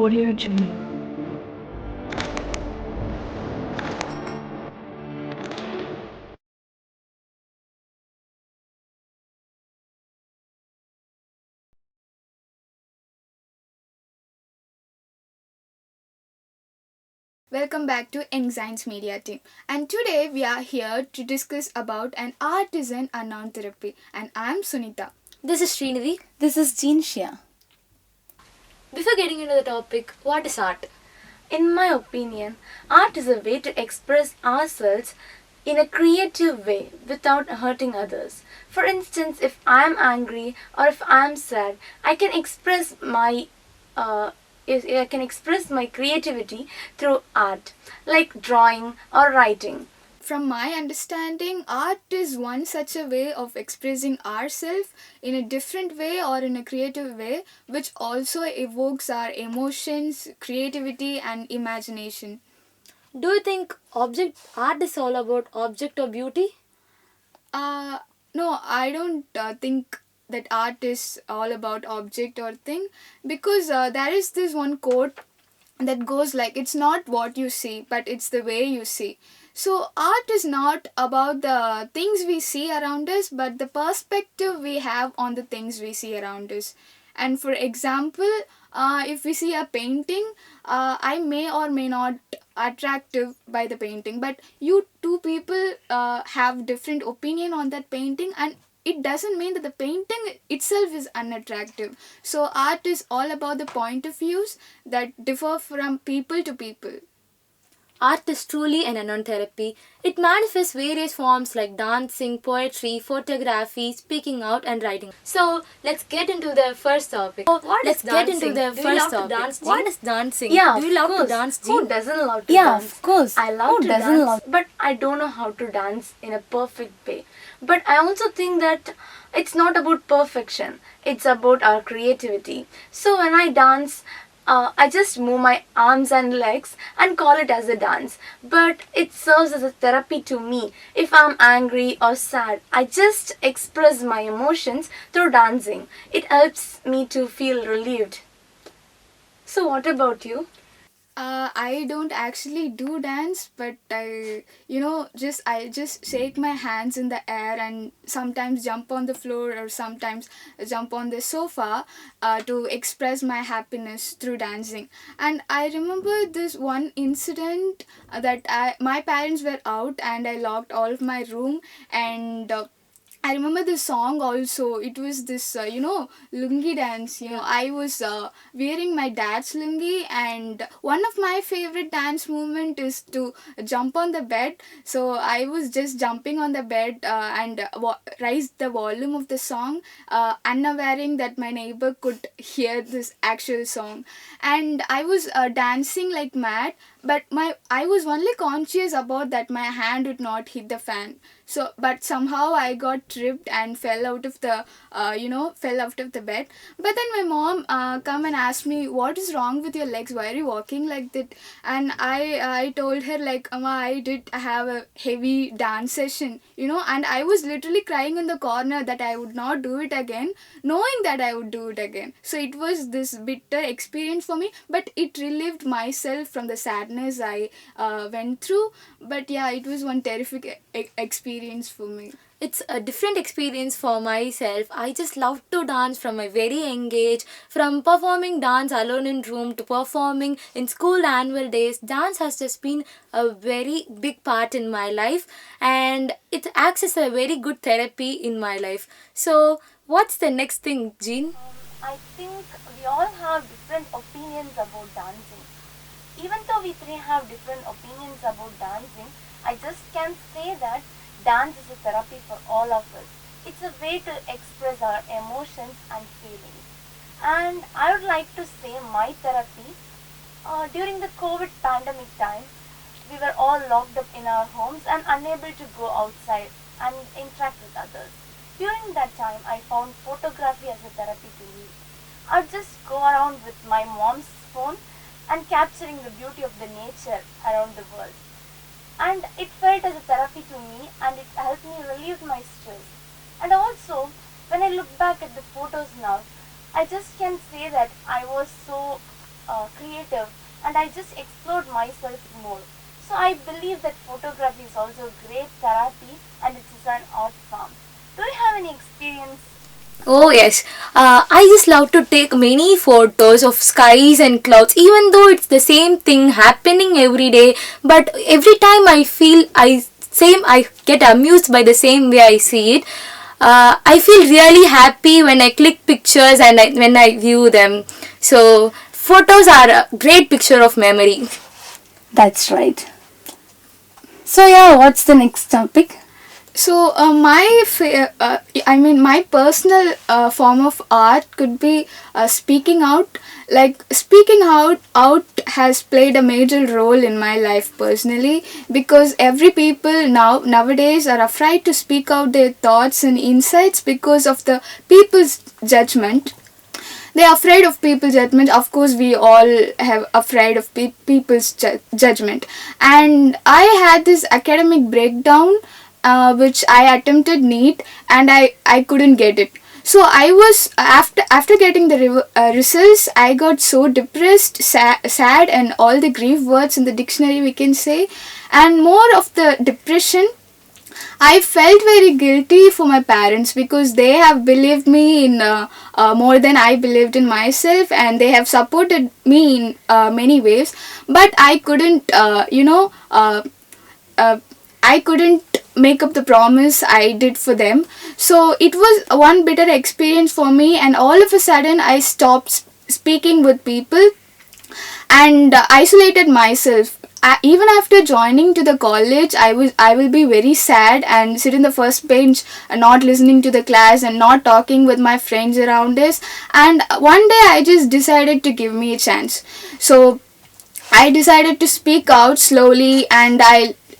Audio G. Welcome back to the.engzine's media team, and today we are here to discuss about an artisan unknown therapy, and I'm Sunitha. This is Srinidhi. This is Shia. Before getting into the topic, what is art? In my opinion, art is a way to express ourselves in a creative way without hurting others. For instance, if I am angry or if I am sad, I can express my creativity through art, like drawing or writing. From my understanding, art is one such a way of expressing ourselves in a different way or in a creative way, which also evokes our emotions, creativity, and imagination. Do you think art is all about object or beauty? No, I don't think that art is all about object or thing, because there is this one quote that goes like, it's not what you see, but it's the way you see. So art is not about the things we see around us, but the perspective we have on the things we see around us. And for example, if we see a painting, I may or may not attractive by the painting, but you two people have different opinion on that painting, and it doesn't mean that the painting itself is unattractive. So art is all about the point of views that differ from people to people. Art is truly an unknown therapy. It manifests various forms like dancing, poetry, photography, speaking out, and writing. So let's get into the first topic. What is dancing? What is dancing? Yeah, do you love of to dance, G? Who doesn't love to Yeah, dance? of course. I love to dance, but I don't know how to dance in a perfect way. But I also think that it's not about perfection. It's about our creativity. So when I dance, I just move my arms and legs and call it as a dance. But it serves as a therapy to me. If I'm angry or sad, I just express my emotions through dancing. It helps me to feel relieved. So what about you? I don't actually do dance, but I just shake my hands in the air and sometimes jump on the floor or sometimes jump on the sofa to express my happiness through dancing. And I remember this one incident that my parents were out and I locked all of my room, and I remember the song also. It was this, lungi dance. I was wearing my dad's lungi, and one of my favorite dance movement is to jump on the bed. So I was just jumping on the bed and raise the volume of the song, unaware that my neighbor could hear this actual song, and I was dancing like mad. But I was only conscious about that my hand would not hit the fan. So but somehow I got tripped and fell out of the bed. But then my mom come and asked me, what is wrong with your legs, why are you walking like that? And I told her like, Amma, I did have a heavy dance session, and I was literally crying in the corner that I would not do it again, knowing that I would do it again. So it was this bitter experience for me, but it relieved myself from the sadness I went through. But yeah, it was one terrific experience for me. It's a different experience for myself. I just love to dance from my very young age. From performing dance alone in room to performing in school annual days, dance has just been a very big part in my life, and it acts as a very good therapy in my life. So what's the next thing, Jean? I think we all have different opinions about dancing. Even though we three have different opinions about dancing, I just can say that dance is a therapy for all of us. It's a way to express our emotions and feelings. And I would like to say my therapy. During the COVID pandemic time, we were all locked up in our homes and unable to go outside and interact with others. During that time, I found photography as a therapy to me. I'd just go around with my mom's phone and capturing the beauty of the nature around the world. And it felt as a therapy to me, and it helped me relieve my stress. And also, when I look back at the photos now, I just can say that I was so creative, and I just explored myself more. So I believe that photography is also great therapy and it is an art form. Do you have any experience? Oh yes, I just love to take many photos of skies and clouds, even though it's the same thing happening every day. But every time I get amused by the same way I see it. I feel really happy when I click pictures and when I view them. So photos are a great picture of memory. That's right. So yeah, what's the next topic? So my personal form of art could be speaking out. Like speaking out has played a major role in my life personally, because every people nowadays are afraid to speak out their thoughts and insights because of the people's judgment. They're afraid of people's judgment. Of course, we all have afraid of people's judgment. And I had this academic breakdown, which I attempted NEET, and I couldn't get it. So I was after getting the results, I got so depressed, sad, and all the grief words in the dictionary we can say, and more of the depression. I felt very guilty for my parents because they have believed me in more than I believed in myself, and they have supported me in many ways. But I couldn't, I couldn't make up the promise I did for them. So it was one bitter experience for me, and all of a sudden I stopped speaking with people and isolated myself. Even after joining to the college, I will be very sad and sit in the first bench, not listening to the class and not talking with my friends around us. And one day I just decided to give me a chance. So I decided to speak out slowly, and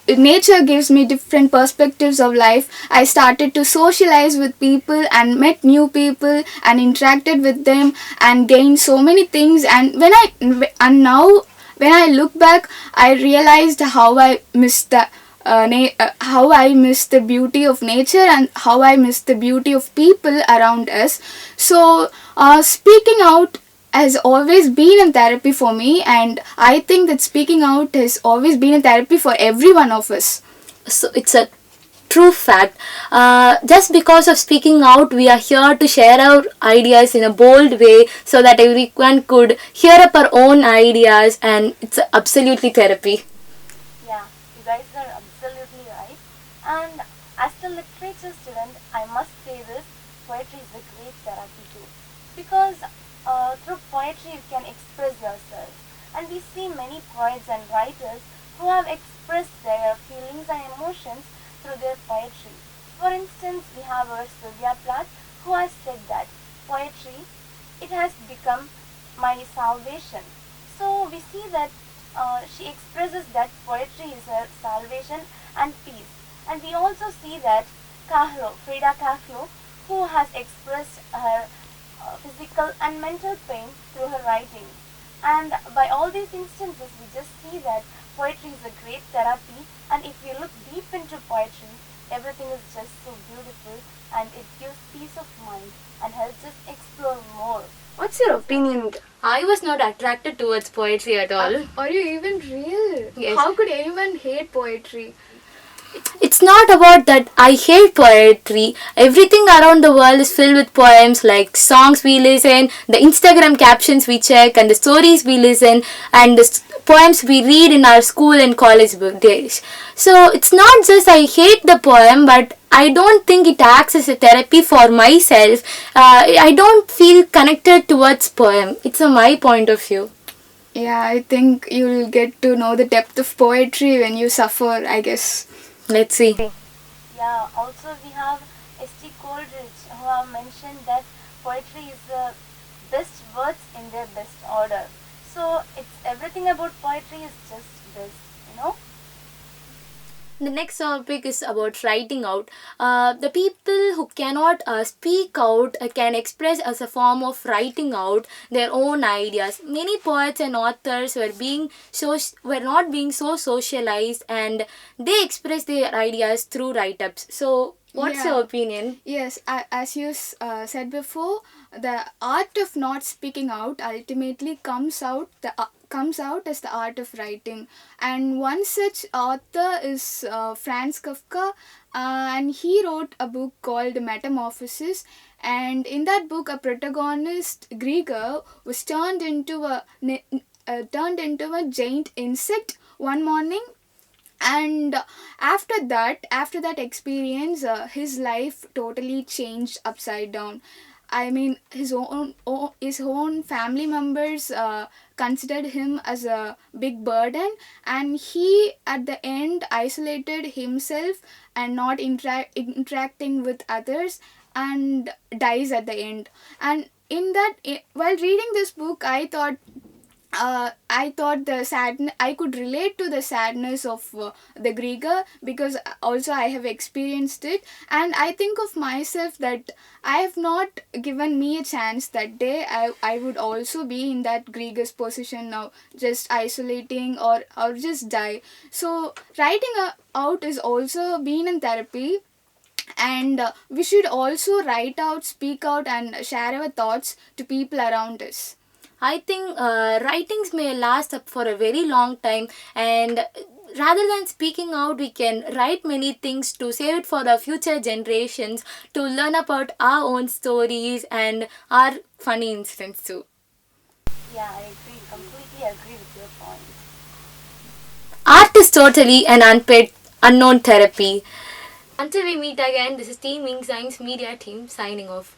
nature gives me different perspectives of life. I started to socialize with people and met new people and interacted with them and gained so many things. And now when I look back, I realized how I missed how I miss the beauty of nature and how I miss the beauty of people around us. So speaking out has always been a therapy for me, and I think that speaking out has always been a therapy for every one of us. So it's a true fact. Just because of speaking out, we are here to share our ideas in a bold way so that everyone could hear up our own ideas, and it's absolutely therapy. Yeah, you guys are absolutely right. And as a literature student, I must say this, poetry is a great therapy too. Because through poetry you can express yourself. And we see many poets and writers who have expressed their feelings and emotions through their poetry. For instance, we have our Sylvia Plath who has said that poetry, it has become my salvation. So we see that she expresses that poetry is her salvation and peace. And we also see that Frida Kahlo, who has expressed her physical and mental pain through her writing. And by all these instances, we just see that poetry is a great therapy, and if you look deep into poetry, everything is just so beautiful, and it gives peace of mind and helps us explore more. What's your opinion? I was not attracted towards poetry at all. Are you even real? Yes. How could anyone hate poetry? It's not about that I hate poetry. Everything around the world is filled with poems, like songs we listen, the Instagram captions we check, and the stories we listen, and the poems we read in our school and college book days. So it's not just I hate the poem, but I don't think it acts as a therapy for myself. I don't feel connected towards poem. It's my point of view. Yeah, I think you'll get to know the depth of poetry when you suffer, I guess. Let's see. Yeah, also we have S.T. Coleridge who have mentioned that poetry is the best words in their best order. So it's everything about poetry is just best, you know. The next topic is about writing out. The people who cannot speak out can express as a form of writing out their own ideas. Many poets and authors were not being so socialized, and they express their ideas through write-ups. So What's Yeah. your opinion? Yes, as you said before, the art of not speaking out ultimately comes out as the art of writing. And one such author is Franz Kafka, and he wrote a book called Metamorphosis. And in that book, a protagonist, Gregor, was turned into a giant insect one morning. And after that experience, his life totally changed upside down. I mean, his own family members considered him as a big burden, and he at the end isolated himself and not interacting with others, and dies at the end. And while reading this book, I thought I could relate to the sadness of the Grieger, because also I have experienced it, and I think of myself that I have not given me a chance that day. I would also be in that Grieger's position now, just isolating or just die. So writing out is also being in therapy, and we should also write out, speak out, and share our thoughts to people around us. I think writings may last up for a very long time, and rather than speaking out, we can write many things to save it for the future generations to learn about our own stories and our funny incidents too. Yeah, I agree. Completely agree with your point. Art is totally an unpaid, unknown therapy. Until we meet again, this is Team Inkzine's media team signing off.